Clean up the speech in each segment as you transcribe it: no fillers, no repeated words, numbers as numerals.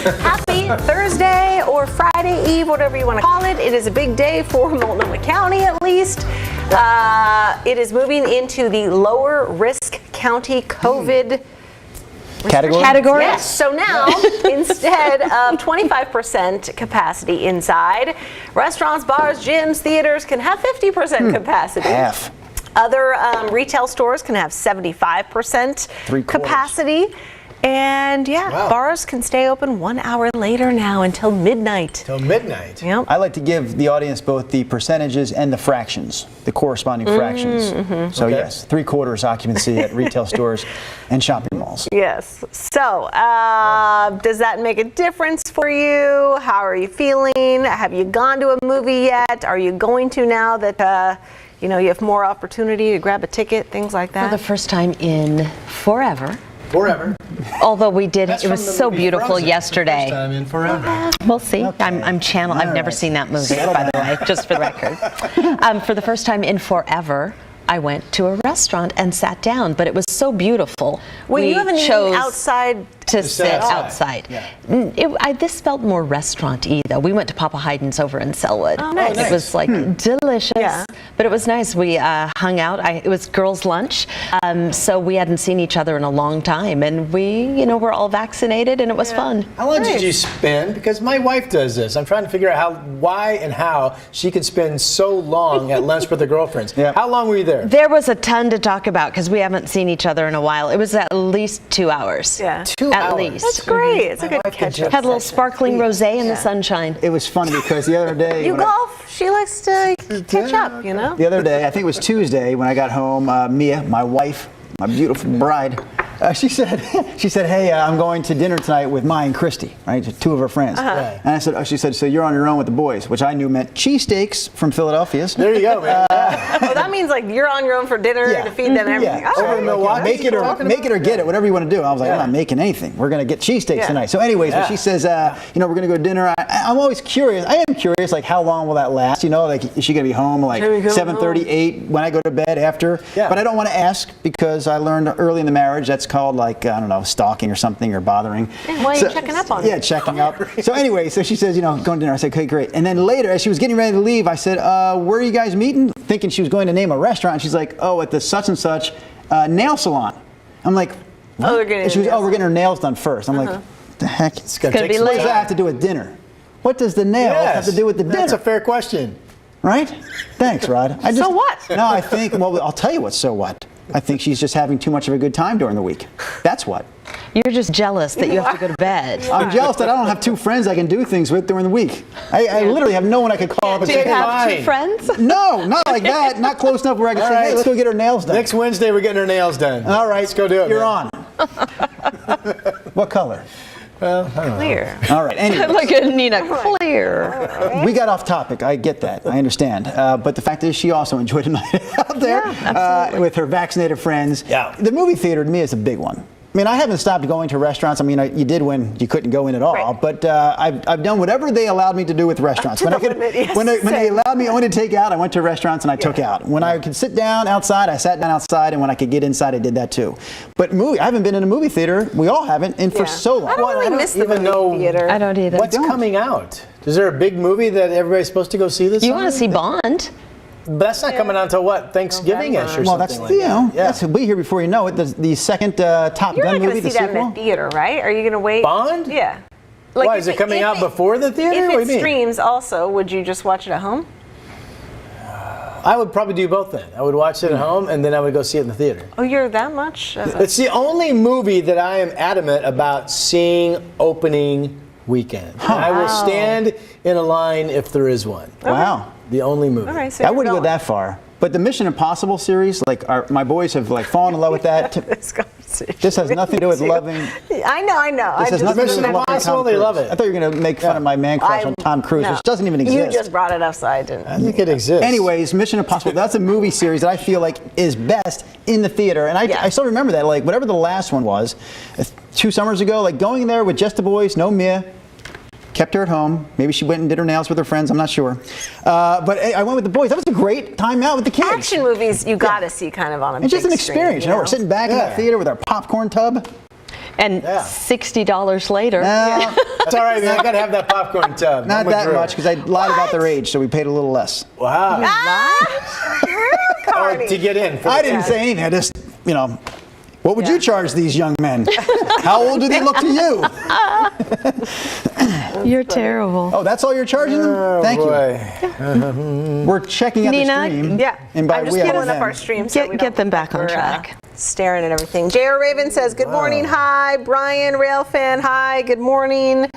Happy Thursday or Friday Eve, whatever you want to call it. It is a big day for Multnomah County, at least. It is moving into the lower risk county COVID category. Yes. So now, instead of 25% capacity inside, restaurants, bars, gyms, theaters can have 50% capacity. Half. Other retail stores can have 75% capacity. And bars can stay open 1 hour later now until midnight. Till midnight. Yep. I like to give the audience both the percentages and the fractions, the corresponding fractions. So yes, 3/4 occupancy at retail stores and shopping malls. Yes. So does that make a difference for you? How are you feeling? Have you gone to a movie yet? Are you going to now that you have more opportunity to grab a ticket, things like that? For the first time in forever. Forever. Although we did, That's it was from the so movie beautiful Frozen, yesterday. First time in forever. We'll see. I'm channel. I've never seen that movie, by the way, just for the record. For the first time in forever, I went to a restaurant and sat down, but it was so beautiful. Well, you haven't eaten outside to sit outside. Yeah. This felt more restaurant-y, though. We went to Papa Haydn's over in Selwood. Oh, nice. It was like delicious. Yeah. But it was nice. We hung out. It was girls' lunch, so we hadn't seen each other in a long time, and we, were all vaccinated, and it was fun. How long did you spend? Because my wife does this. I'm trying to figure out why and how she could spend so long at lunch with her girlfriends. Yep. How long were you there? There was a ton to talk about because we haven't seen each other in a while. It was at least 2 hours. Yeah. 2 At hours. least. That's great. It's a good catch-up. Had a little sparkling rosé in the sunshine. It was funny because the other day You golf. She likes to catch up, the other day, I think it was Tuesday when I got home, Mia, my wife, my beautiful bride, she said, hey, I'm going to dinner tonight with Maya and Christy, right? Two of her friends. Right. And I said, she said, so you're on your own with the boys, which I knew meant cheesesteaks from Philadelphia's. There you go, man. Oh, that means like you're on your own for dinner to feed them everything. Yeah. All Over in Milwaukee. Make it or get it, whatever you want to do. I was like, I'm not making anything. We're going to get cheesesteaks tonight. So anyways, when she says, we're going to go to dinner, I'm always curious. I am curious, like, how long will that last? Like, is she going to be home like 7:30, 8 when I go to bed after? Yeah. But I don't want to ask because I learned early in the marriage that's called, like, I don't know, stalking or something or bothering. Why are you checking up on her? Yeah, checking up. So anyway, so she says, going to dinner. I said, okay, great. And then later, as she was getting ready to leave, I said, where are you guys meeting? Thinking she was going to name a restaurant. She's like, oh, at the such and such nail salon. I'm like, what? Oh, they're getting she was, we're getting her nails done first. I'm like, what the heck? It's gonna gonna take be some What does late. that time. have to do with dinner? What does the nails have to do with the dinner? That's a fair question. Right? Thanks, Rod. So what? No, I think, well, I'll tell you what, so what. I think she's just having too much of a good time during the week. That's what. You're just jealous that you have to go to bed. I'm jealous that I don't have two friends I can do things with during the week. I literally have no one I could call up and Do say, you have Fine. two friends? no, not like that. Not close enough where I can say, right. hey, let's go get her nails done. Next Wednesday, we're getting her nails done. All right. Let's go do it. You're man. on. What color? Well, I don't know. Clear. All right. Anyway, Look at Nina, clear. we got off topic. I get that. I understand. But the fact is, she also enjoyed a night out there with her vaccinated friends. Yeah. The movie theater to me is a big one. I mean, I haven't stopped going to restaurants. I mean, you did when you couldn't go in at all. Right. But I've done whatever they allowed me to do with restaurants. To the limit, yes, when they same. allowed me only to take out, I went to restaurants and I took out. When I could sit down outside, I sat down outside. And when I could get inside, I did that too. But I haven't been in a movie theater. We all haven't for so long. I don't really miss the movie theater. I don't either. What's coming out? Is there a big movie that everybody's supposed to go see this You summer? want to see Bond? But that's not coming out until what? Thanksgiving-ish or Well, something that's like that. that's we'll be here before you know it. The second Top You're Gun not going movie, to the see that in sequel. the theater, right? Are you going to wait? Bond? Yeah. Why, is it coming out before the theater? If What do it you mean? streams also, would you just watch it at home? I would probably do both then. I would watch it at home and then I would go see it in the theater. Oh, you're that much? It's the only movie that I am adamant about seeing opening weekend. And I will stand in a line if there is one. Wow. The only movie. All right, so I you're wouldn't go going. that far. But the Mission Impossible series, like my boys have like fallen in love with that. This conversation. This has nothing to do with loving. I know. This has nothing to do Mission with loving Impossible, Tom they Cruise. love it. I thought you were going to make fun of my man crush on Tom Cruise, which doesn't even exist. You just brought it up, so I didn't. I think it exists. Anyways, Mission Impossible, that's a movie series that I feel like is best in the theater. And I still remember that, like whatever the last one was, 2 summers ago, like going there with just the boys, no Mia. Kept her at home. Maybe she went and did her nails with her friends. I'm not sure. But I went with the boys. That was a great time out with the kids. Action movies, you got to see kind of on a It's just big an screen, experience. We're sitting back in the theater with our popcorn tub. And $60 later. No, That's all right, man. I got to have that popcorn tub. not I'm with that Drew. much because I lied about their age, so we paid a little less. Wow. Or to get in. For I the- didn't say anything. I just, what would you charge these young men? How old do they look to you? You're terrible. Oh, that's all you're charging them? Thank you. We're checking out Nina, the stream. Yeah, And by I'm just we, I pulling mean up our them. stream. So we Get don't them back on we're, track. Staring at everything. J.R. Raven says, good morning, hi. Brian, rail fan, hi, good morning.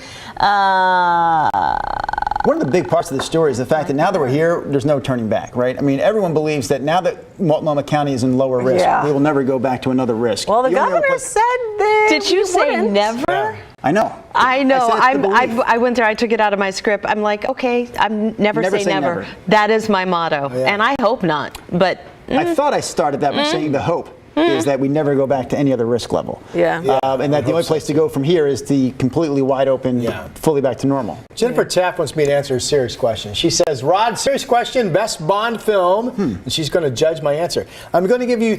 One of the big parts of the story is the fact that now that we're here, there's no turning back, right? I mean, everyone believes that now that Multnomah County is in lower risk, Yeah. we will never go back to another risk. Well, the only other governor place- said that. Did you say wouldn't. never? I know. I know. I said it's the belief. I went there. I took it out of my script. I'm like, okay, I'm never say never. That is my motto, and I hope not. But I thought I started that by saying the hope is that we never go back to any other risk level. Yeah. And that the only place to go from here is the completely wide open, fully back to normal. Jennifer Taft wants me to answer a serious question. She says, Rod, serious question, best Bond film. And she's going to judge my answer. I'm going to give you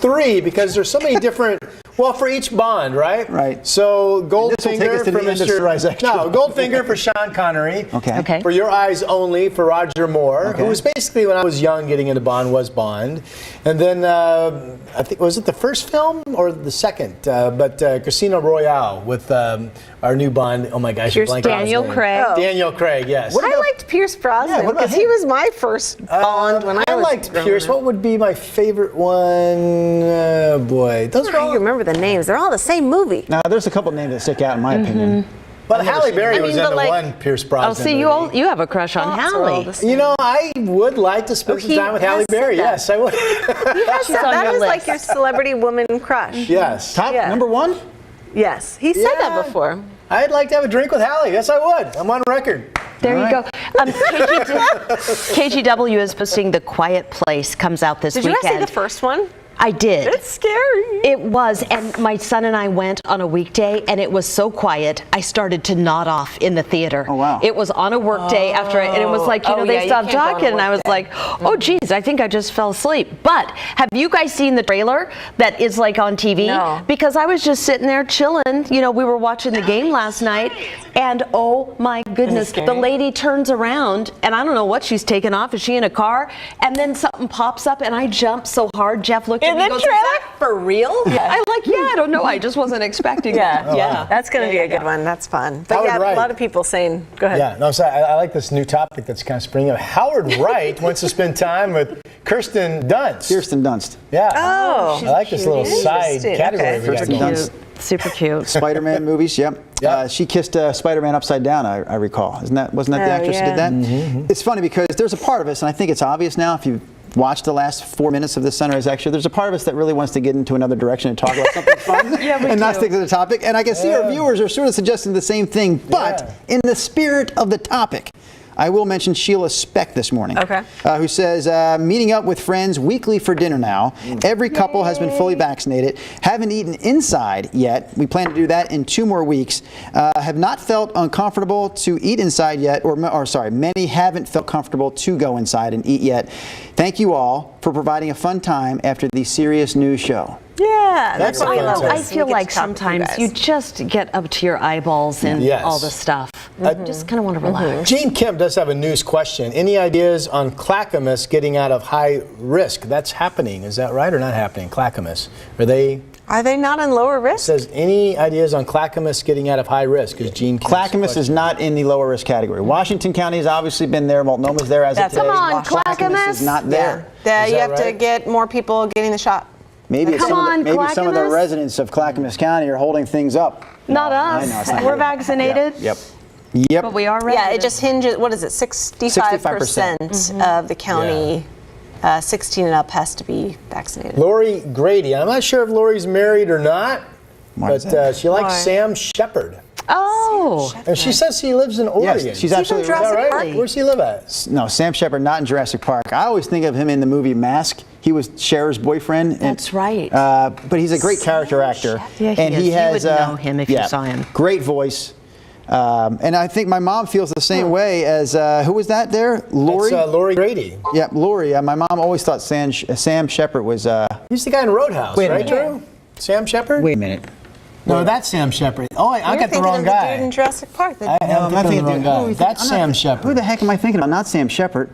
3 because there's so many different, well, for each Bond, right? Right. So This will take Goldfinger us to for the end of Mr. Surprise Extra. No, Goldfinger for Sean Connery. Okay. For Your Eyes Only for Roger Moore, who was basically, when I was young getting into Bond, was Bond. And then, I think, was it the first film or the second? But Casino Royale with our new Bond. Oh my gosh, you're blanking on his Daniel name. Craig. Oh. Daniel Craig, yes. I liked Pierce Brosnan what about because he him? was my first Bond when I was liked growing Pierce. up. What would be my favorite one? Oh boy, those I are don't all. remember the names. They're all the same movie. Now, there's a couple names that stick out in my opinion. But Halle Berry I mean, was in but the like- one Pierce Brosnan. Oh, see, movie. you have a crush on Thoughts are all Hallie. the same. You know, I would like to spend some he time with Halle has said Berry. that. Yes, I would. Yes, on that your is like list. your celebrity woman crush. Yes. Top Yeah. number 1? Yes, he said Yeah. that before. I'd like to have a drink with Halle. Yes, I would. I'm on record. There All you right. go. KGW is posting The Quiet Place comes out this Did you weekend. guys see the first one? I did. It's scary. It was, and my son and I went on a weekday, and it was so quiet, I started to nod off in the theater. Oh, wow. It was on a work day after, and it was like, Oh, they yeah, you stopped can't go on a talking, and I was work like, oh, geez, I think I just fell asleep. But have you guys seen the trailer that is like on TV? No. Because I was just sitting there chilling. You know, we were watching the game last night, and oh my goodness, scary? the lady turns around, and I don't know what she's taking off. Is she in a car? And then something pops up, and I jumped so hard. Jeff looked at In me and the goes, trailer? "Is that for real?" I'm like, yeah, I don't know. I just wasn't expecting that. Yeah, that's going to be a good one. That's fun. But Howard yeah, Wright. a lot of people saying, go ahead. Yeah, no, I'm sorry. I like this new topic that's kind of springing up. Howard Wright wants to spend time with Kirsten Dunst. Kirsten Dunst. Yeah. Oh, I like this little side Interesting. category Okay. we got Kirsten going. Dunst. Super cute. Spider-Man movies, yep. Yeah. She kissed Spider-Man upside down, I recall. Wasn't that the Oh, actress who yeah. did that? It's funny because there's a part of us, and I think it's obvious now if you watch the last 4 minutes of this Sunrise Extra, there's a part of us that really wants to get into another direction and talk about something fun and not stick to the topic. And I can see our viewers are sort of suggesting the same thing, but in the spirit of the topic, I will mention Sheila Speck this morning, who says, meeting up with friends weekly for dinner now. Every couple has been fully vaccinated. Haven't eaten inside yet. We plan to do that in 2 more weeks. Have not felt uncomfortable to eat inside yet, or sorry, many haven't felt comfortable to go inside and eat yet. Thank you all for providing a fun time after the serious news show. Yeah, That's that's why I a love fun this. time. I feel We get like to talk to sometimes guys. you just get up to your eyeballs in Yes. all the stuff. Just kind of want to relax. Gene Kim does have a news question. Any ideas on Clackamas getting out of high risk? That's happening. Is that right or not happening? Clackamas. Are they not in lower risk? Says any ideas on Clackamas getting out of high risk? Is Gene Kim's Clackamas question. is not in the lower risk category. Washington County has obviously been there. Multnomah's there as That's of today. Come on, Clackamas is not there. Yeah, Is you that have to right? get more people getting the shot. Maybe it's Come on, maybe some of the Clackamas. residents of Clackamas County are holding things up. Not I know, us. it's not We're you. vaccinated. Yep. Yep. But we are Yeah, ready. it just hinges, what is it, 65% of the county, 16 and up has to be vaccinated. Lori Grady. I'm not sure if Lori's married or not, Why is but that? she likes Why? Sam Shepard. Oh. And she says she lives in Oregon. Yes, she's from absolutely Is that Jurassic right? Park? Where's she live at? No, Sam Shepard, not in Jurassic Park. I always think of him in the movie Mask. He was Cher's boyfriend. That's right. But he's a great character actor. Yeah, he and is. he You has would know him if you yeah, saw him. Great voice. And I think my mom feels the same way as who was that there? Lori. It's Lori Grady. Yeah, Lori. My mom always thought Sam Shepard was. He's the guy in Roadhouse, Wait a right, minute. Drew? Sam Shepard? Wait a minute. No, that's Sam Shepard. Oh, I got the wrong The guy. dude in Jurassic Park. I'm thinking the wrong guy. That's Sam Shepard. Who the heck am I thinking about? Not Sam Shepard.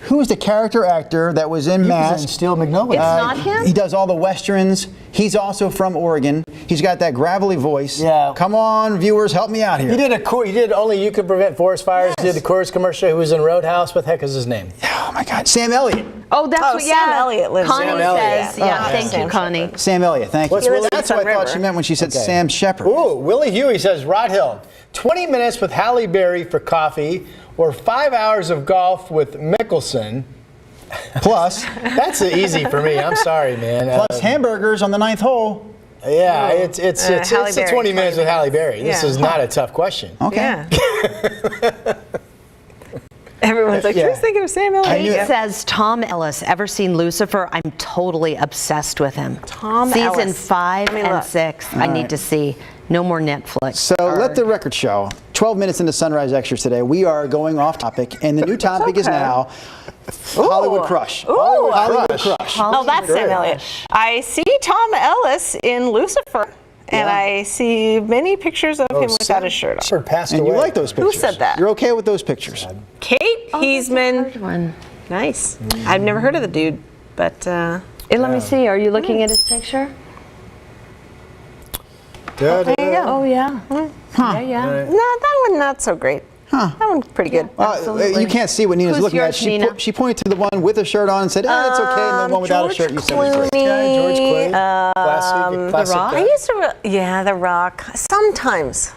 Who is the character actor that was in Mask? Steel Magnolia. It's not him? He does all the westerns. He's also from Oregon. He's got that gravelly voice. Yeah. Come on, viewers, help me out here. He did Only You Can Prevent Forest Fires. Yes. He did the Coors commercial. Who was in Roadhouse? What the heck is his name? Oh my God, Sam Elliott. Oh, that's what. Sam Elliott lives Connie Sam Elliott. says. Yeah, thank you, Connie. Sam Elliott, thank you. That's what I thought she meant when she said Sam Shepard. Ooh, Willie Huey says, Rod Hill, 20 minutes with Halle Berry for coffee, or 5 hours of golf with Mickelson. Plus, that's easy for me. I'm sorry, man. Plus hamburgers on the 9th hole. Yeah, it's the 20 minutes with Halle Berry. This is not a tough question. Okay. Yeah. Everyone's like, who's thinking of Sam Elliott? Kate says, Tom Ellis. Ever seen Lucifer? I'm totally obsessed with him. Tom Season Ellis. 5 and look. 6. I need to see. No more Netflix. So let the record show. 12 minutes into Sunrise Extras today, we are going off topic, and the new topic is now Hollywood Crush. Ooh. Hollywood Crush. Oh, that's Sam Elliott. I see Tom Ellis in Lucifer, and I see many pictures of him without his shirt on. Sure, passed And away. you like those pictures. Who said that? You're okay with those pictures. Kate Heisman. Good one. Nice. I've never heard of the dude, but Let me see. Are you looking at his picture? there you go. Oh, yeah. Yeah, yeah. No, that one not so great. That one's pretty good. You can't see what Nina's Who's looking yours, at. Nina? She pointed to the one with a shirt on and said, it's okay, and the one without a shirt, you said was great. Yeah, George Clooney. Classic. The Rock? I used to, The Rock. Sometimes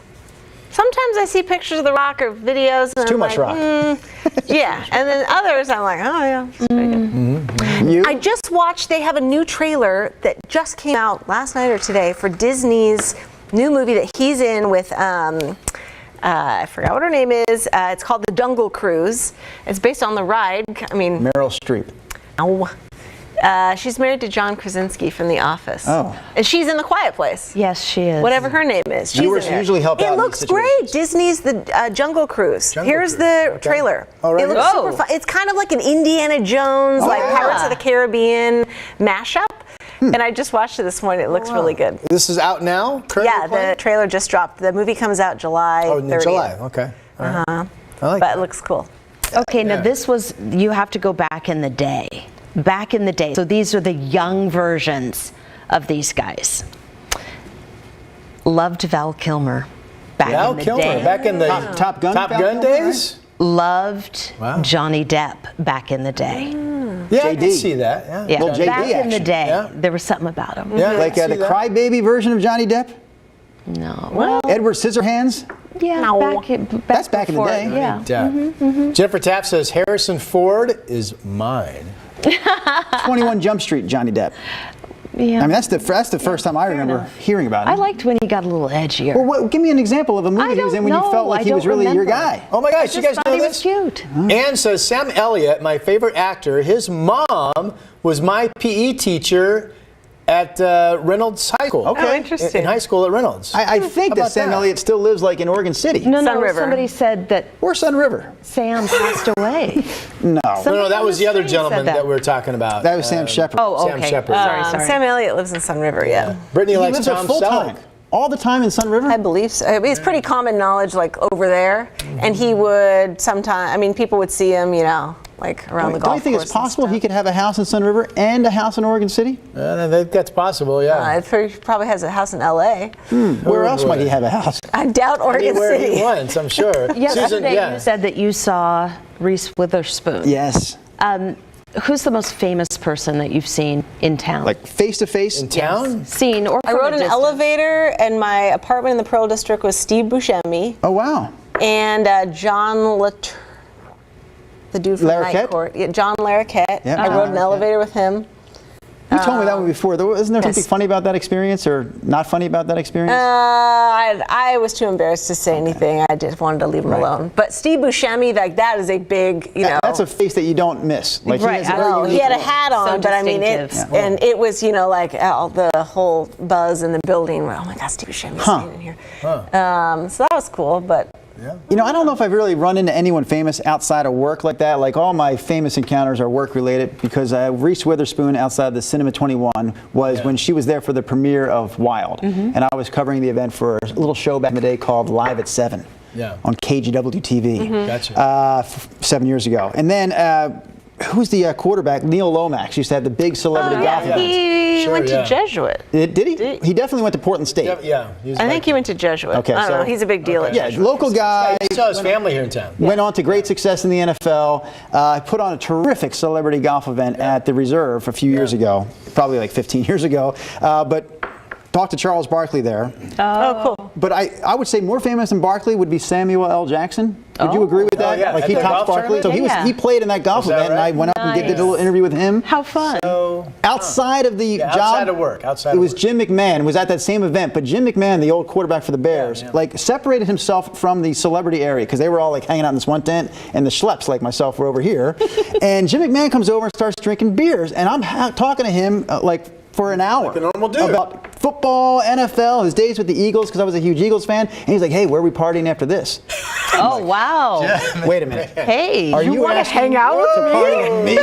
I see pictures of The Rock or videos, and Too I'm much like, rock. yeah, and then others, I'm like, oh yeah, it's pretty good. You? I just watched. They have a new trailer that just came out last night or today for Disney's new movie that he's in with. I forgot what her name is. It's called The Jungle Cruise. It's based on the ride. I mean, Meryl Streep. no. She's married to John Krasinski from The Office. Oh. And she's in The Quiet Place. Yes, she is. Whatever her name is. She's Viewers in there. usually help out It in looks these great. situations. Disney's The Jungle Cruise. Here's the trailer. Oh, right It looks here. super fun. It's kind of like an Indiana Jones, like Pirates of the Caribbean mashup. And I just watched it this morning. It looks really good. This is out now? Yeah, the trailer just dropped. The movie comes out July 30th. In July. Okay. All right. I like But it looks cool. Okay, now this was, you have to go back in the day. Back in the day. So these are the young versions of these guys. Loved Val Kilmer back Val in the Kilmer, day. back in the Top Gun? Top Val Gun Kilmer, days? Loved Wow. Johnny Depp back in the day. Yeah, I can JD. see that. Yeah. Yeah, Well, JD back in the action. day, Yeah. there was something about him. Yeah, Like I can the see that. crybaby version of Johnny Depp? No. Well, Edward Scissorhands? yeah, No. back back in the before, day. Yeah. Yeah. Jennifer Tapp says Harrison Ford is mine. 21 Jump Street, Johnny Depp. Yeah. I mean, that's the first time I remember hearing about him. I liked when he got a little edgier. Well, give me an example of a movie I he was in don't when you know. felt like I he was don't really your remember. guy. Oh my gosh, you guys Thought know he was this? cute. Anne says Sam Elliott, my favorite actor, his mom was my PE teacher at Reynolds High School. Okay. Oh, interesting. In high school at Reynolds. I think How that about Sam that? Elliott still lives like in Oregon City. No, Sun River. somebody said that Or Sun River. Sam passed away. No. No, that on was the the other street said gentleman that. that we were talking about. That was Sam Shepard. Oh, Sam okay. Shepard. Sorry. Sam Elliott lives in Sun River, yeah. Brittany He likes lives there Tom full Selleck. time. All the time in Sun River? I believe so. I mean, it's pretty common knowledge, like over there. And he would sometimes, I mean, people would see him, like around the golf course. Don't you think it's and possible stuff. he could have a house in Sun River and a house in Oregon City? That's possible, yeah. He probably has a house in L.A. Where else might he have a house? I doubt Oregon Anywhere City. he wants, I'm sure. Yesterday you said that you saw Reese Witherspoon. Yes. Who's the most famous person that you've seen in town? Like face to face? In town? Seen or I from rode a an distance? elevator, and my apartment in the Pearl District was Steve Buscemi Oh, wow. and John the dude from Larroquette? Night Court. Yeah, John Larroquette. Yeah, I John rode an Larroquette. elevator with him. You told me that one before. Isn't there something Yes. funny about that experience or not funny about that experience? I was too embarrassed to say anything. I just wanted to leave him alone. But Steve Buscemi, like that is a big, That's a face that you don't miss. Like Right, he has a very No, he unique had a look. hat on, So but I mean, distinctive. and it was, like all the whole buzz in the building. Oh my God, Steve Buscemi's standing here. So that was cool, but You know, I don't know if I've really run into anyone famous outside of work like that. Like, all my famous encounters are work-related, because Reese Witherspoon outside the Cinema 21 was when she was there for the premiere of Wild. And I was covering the event for a little show back in the day called Live at 7 on KGW TV. Gotcha. 7 years ago. And then, who's the quarterback? Neil Lomax used to have the big celebrity golf events. He went to Jesuit. Did he? He definitely went to Portland State. Yeah. I think he went to Jesuit. Okay, I don't know. He's a big deal at Yeah, Jesuit. local guy. He saw his family here in town. Went on to great success in the NFL. Put on a terrific celebrity golf event at the Reserve a few years ago, probably like 15 years ago. But talked to Charles Barkley there. Oh, cool. But I would say more famous than Barkley would be Samuel L. Jackson. Would you agree with that? yeah. Like, At he the topped golf Barkley. So tournament? he played in that golf that event, and I right? went up and did a little interview with him. How fun. So, Outside of the job, outside of work, outside it of was work. Jim McMahon was at that same event, but Jim McMahon, the old quarterback for the Bears, like, separated himself from the celebrity area, because they were all like hanging out in this one tent, and the schleps like myself were over here. And Jim McMahon comes over and starts drinking beers, and I'm talking to him for an hour Like a normal dude. about football, NFL, his days with the Eagles, because I was a huge Eagles fan. And he's like, "Hey, where are we partying after this?" Oh, wow. Wait a minute. Hey. Are you wanna asking hang out me with to me? party with me?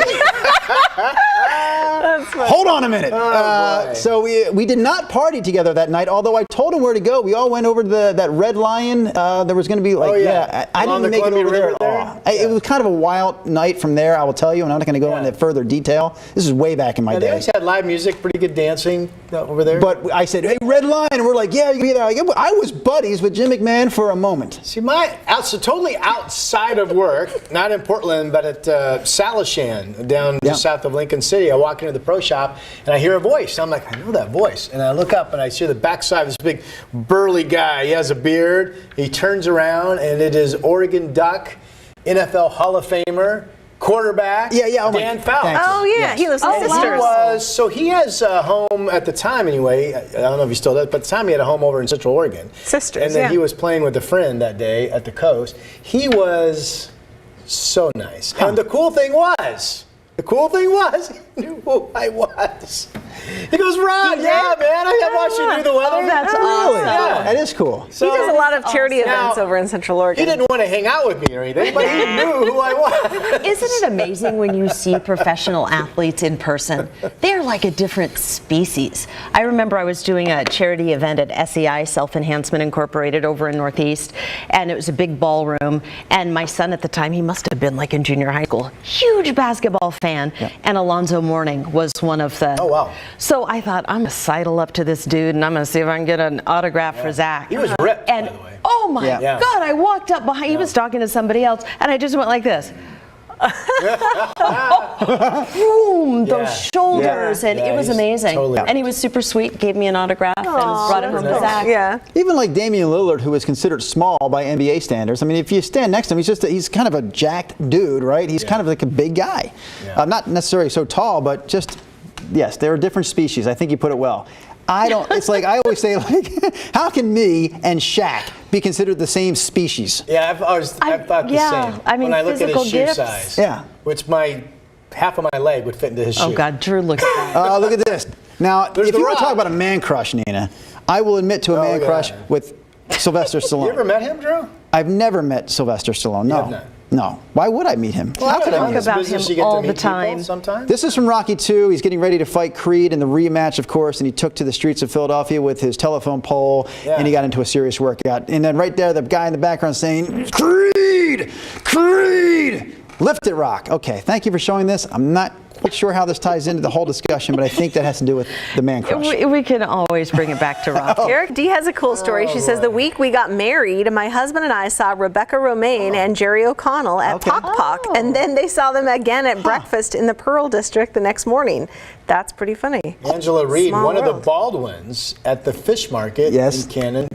Hold on a minute. So we did not party together that night, although I told him where to go. We all went over to that Red Lion. There was going to be like, I Along didn't the make it Columbia over there River at all. there? It was kind of a wild night from there, I will tell you, and I'm not going to go into further detail. This is way back in my They day. always had live music, pretty good dancing over there. But I said, "Hey, Red Lion," and we're like, "Yeah, you can be there." Like, I was buddies with Jim McMahon for a moment. See, totally outside of work, not in Portland, but at Salishan, down just south of Lincoln City. I walk into the pro shop, and I hear a voice. I'm like, I know that voice. And I look up, and I see the backside of this big burly guy. He has a beard. He turns around, and it is Oregon Duck, NFL Hall of Famer, quarterback, Dan Fouts. Thanks. Oh, yeah. He lives in Sisters. He has a home at the time anyway. I don't know if he still does, but at the time he had a home over in Central Oregon. Sisters, and then he was playing with a friend that day at the coast. He was so nice. And the cool thing was, he knew who I was. He goes, "Rod, yeah, man, I watched you do the weather." Oh, that's Really? awesome. Yeah, that is cool. So He does a lot of charity events over in Central Oregon. he didn't want to hang out with me or anything, but he knew who I was. Isn't it amazing when you see professional athletes in person? They're like a different species. I remember I was doing a charity event at SEI, Self Enhancement Incorporated, over in Northeast, and it was a big ballroom. And my son at the time, he must have been like in junior high school, huge basketball fan, and Alonzo Mourning was one of the. Oh, wow. So I thought, I'm gonna sidle up to this dude, and I'm gonna see if I can get an autograph for Zach. He was ripped, and by the way. oh my Yeah. God, I walked up behind. He was talking to somebody else, and I just went like this. Boom, those shoulders, and it was he's amazing. totally- And he was super sweet, gave me an autograph, and brought it home to Zach. Yeah. Even like Damian Lillard, who is considered small by NBA standards. I mean, if you stand next to him, he's kind of a jacked dude, right? He's kind of like a big guy. Not necessarily so tall, but just, yes, they're a different species. I think you put it well. It's like, I always say, like, how can me and Shaq be considered the same species? Yeah, I've thought the same. I mean, when I look at his physical shoe gifts. size, which half of my leg would fit into his shoe. Oh God, Drew, look at that. Look at this. Now, There's if The you want to Rock. talk about a man crush, Nina, I will admit to a man crush with Sylvester Stallone. You ever met him, Drew? I've never met Sylvester Stallone. No. have not? No. Why would I meet him? How could I talk meet him? about Business, him you get to all meet the people time. Sometimes. This is from Rocky 2. He's getting ready to fight Creed in the rematch, of course, and he took to the streets of Philadelphia with his telephone pole, and he got into a serious workout. And then right there, the guy in the background saying, "Creed! Creed! Lift it, Rock." Okay, thank you for showing this. I'm not quite sure how this ties into the whole discussion, but I think that has to do with the man crush. We can always bring it back to Rocky. Eric D has a cool story. She says, the week we got married, my husband and I saw Rebecca Romaine and Jerry O'Connell at Pok Pok, and then they saw them again at breakfast in the Pearl District the next morning. That's pretty funny. Angela Reed, Small one of world. the Baldwins at the fish market in Cannon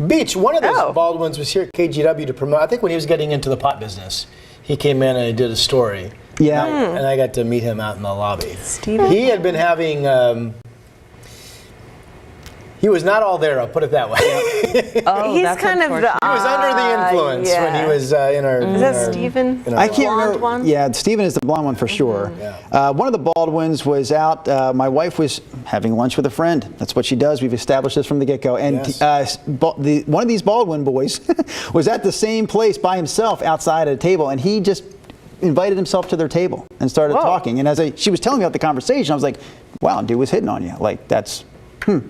Beach. One of those Baldwins was here at KGW to promote, I think when he was getting into the pot business. He came in and he did a story. Yeah. And I got to meet him out in the lobby. He had been having He was not all there, I'll put it that way. Oh, He's that's kind of the. He was under the influence when he was in our. Is that Stephen? I can't blonde remember. one? Yeah, Stephen is the blonde one for sure. One of the Baldwins was out. My wife was having lunch with a friend. That's what she does. We've established this from the get-go. And one of these Baldwin boys was at the same place by himself outside at a table, and he just invited himself to their table and started talking. And as she was telling me about the conversation, I was like, wow, dude was hitting on you. Like, that's, Cute.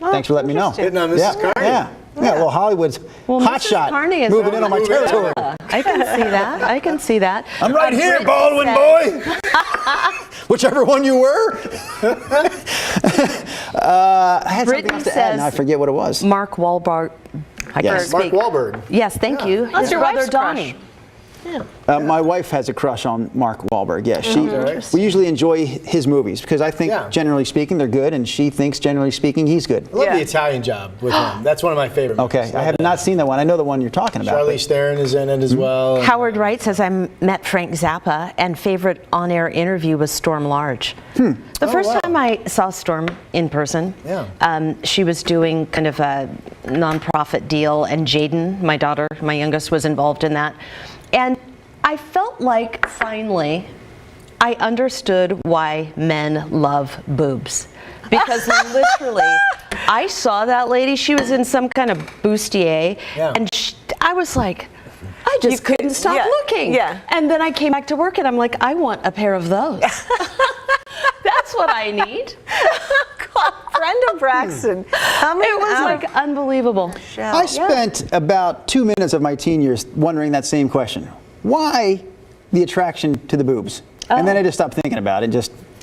Thanks for letting me know. Hitting on Mrs. Carney. Yeah, well, Hollywood's hot Mrs. shot Carney is moving in on my territory. I can see that. I can see that. I'm right here, Baldwin boy. Whichever one you were. I had something Brittany else to add, and I says forget what it was. Mark Wahlberg. I Yes. can't Mark speak. Wahlberg. Yes, thank you. That's His your brother wife's crush. Donnie. My wife has a crush on Mark Wahlberg. Yeah, we usually enjoy his movies because I think, generally speaking, they're good, and she thinks, generally speaking, he's good. I love the Italian Job with him. That's one of my favorite movies. Okay, I have not seen that one. I know the one you're talking about. Charlize Theron is in it as well. Howard Wright says, I met Frank Zappa, and favorite on-air interview was Storm Large. The first time I saw Storm in person, she was doing kind of a nonprofit deal, and Jaden, my daughter, my youngest, was involved in that. And I felt like finally I understood why men love boobs. Because literally, I saw that lady, she was in some kind of bustier, and I was like, I just couldn't stop looking. And then I came back to work and I'm like, I want a pair of those. That's what I need. Brenda Braxton. It was like unbelievable. I spent about 2 minutes of my teen years wondering that same question. Why the attraction to the boobs? And then I just stopped thinking about it.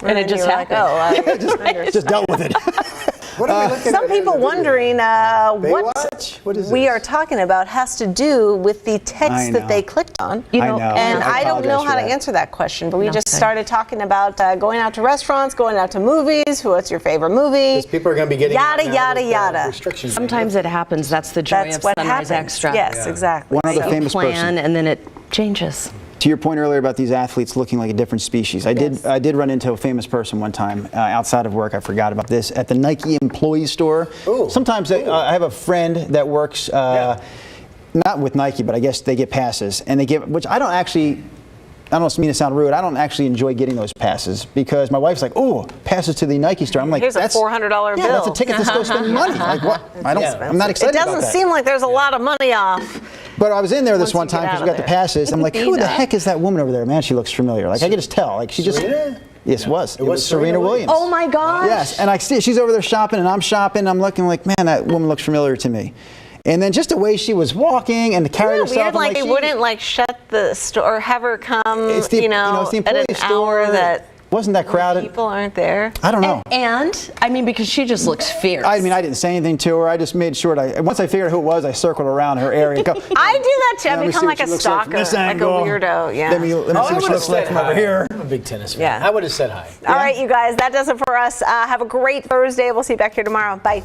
And it just happened. Just dealt with it. What are we looking Some at? people wondering Baywatch? What is we this? are talking about has to do with the text that they clicked on. You know, And I don't know how to answer that question, but we just started talking about going out to restaurants, going out to movies. What's your favorite movie? Because people are going to be getting Yada, out now yada, with, yada. restrictions. Sometimes it happens. That's the joy That's of what Sunrise happens. Extra. Yes, exactly. One other famous plan, person. and then it changes. To your point earlier about these athletes looking like a different species, I did run into a famous person one time outside of work. I forgot about this at the Nike employee store. Sometimes I have a friend that works not with Nike, but I guess they get passes, and they give, which I don't mean to sound rude. I don't actually enjoy getting those passes because my wife's like, "Oh, passes to the Nike store." I'm like, Here's a $400 bill. Yeah, that's a ticket to go spend money. Like what? I'm not excited It about doesn't that. seem like there's a lot of money off. But I was in there this one Once you time get because out we of got the there. passes. I'm like, who the heck is that woman over there? Man, she looks familiar. Like I could just tell. Like she just. Serena? Yes, it was Serena Williams. Oh my gosh. Yes, and I see she's over there shopping, and I'm shopping. I'm looking like, man, that woman looks familiar to me. And then just the way she was walking and carried herself. Weird, I'm like they she- wouldn't like shut the store or have her come, It's the, it's the at an employee store. hour that wasn't that crowded. people aren't there. I don't know. And I mean, because she just looks fierce. I mean, I didn't say anything to her. I just made sure once I figured out who it was, I circled around her area. And go, I do that too. let I me become see like what a she looks like stalker, from this like a angle. weirdo. Yeah. Let me see what she looks like from over here. I'm a big tennis fan. Yeah. I would have said hi. All right, you guys, that does it for us. Have a great Thursday. We'll see you back here tomorrow. Bye.